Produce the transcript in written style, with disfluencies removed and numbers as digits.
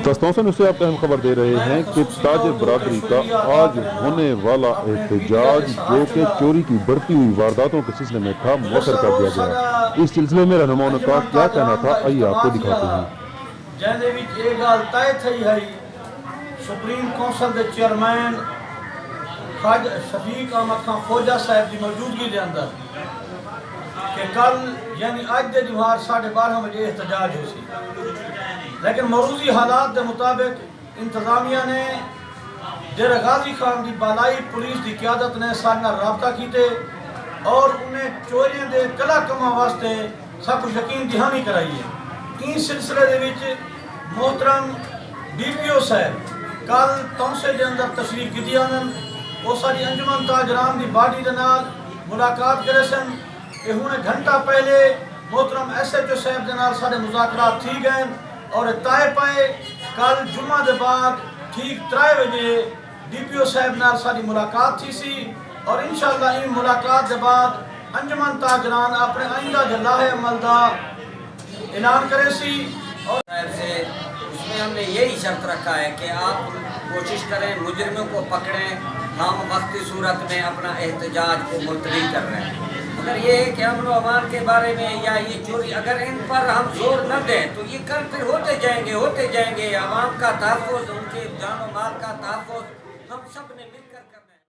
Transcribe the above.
दोस्तों से उससे आपको अहम खबर दे रहे हैं कि ताजर बरादरी का आज होने वाला एहतजाज जो कि चोरी की बढ़ती हुई वारदातों के सिलसिले में था मौखर कर दिया गया। इस सिलसिले में रहनुमाओं का क्या कहना था, आइए आपको दिखाते हैं। जिहदे विच ये गल तय थी है सुप्रीम कौंसल के चेयरमैन ख्वाजा शफीक अहमद खान खोजा साहब की मौजूदगी के अंदर कि कल यानी अज के जुहार 12:30 बजे एहतजाज हो सी, लेकिन मौजूदी हालात के मुताबिक इंतजामिया ने डेरा गाजी खान की बालाई पुलिस की क्यादत ने सारे नाल राबता किए और उन्हें चोरियों के कला कमां वास्ते सब कुछ यकीन दहानी कराई है। इस सिलसिले दे विच मोहतरम DPO साहब कल तौसे के अंदर तशरीफ की आनन, वो सारी अंजुमन ताजरान की बाडी के नाल मुलाकात करे सन। ये हुणे घंटा पहले मोहतरम SHO साहब के नाल सारे मुज़ाकरात थी गए और तय पाए कल जुम्मा के बाद ठीक 3 बजे DPO साहब नाल सारी मुलाकात थी सी और इंशाअल्लाह इन मुलाकात के बाद अंजुमन ताजरान अपने आइंदा के लाहे अमल का ऐलान करे सी। और से उसमें हमने यही शर्त रखा है कि आप कोशिश करें मुजरिमों को पकड़ें, हम वक्ती सूरत में अपना एहतजाज को मुलतवी कर रहे हैं। मगर ये है कि अमन अमान के बारे में या ये चोरी अगर इन पर हम जोर न दें तो ये कल फिर होते जाएंगे। आवाम का तहफ़्फ़ुज़, उनके जान और माल का तहफ़्फ़ुज़ हम सब ने मिल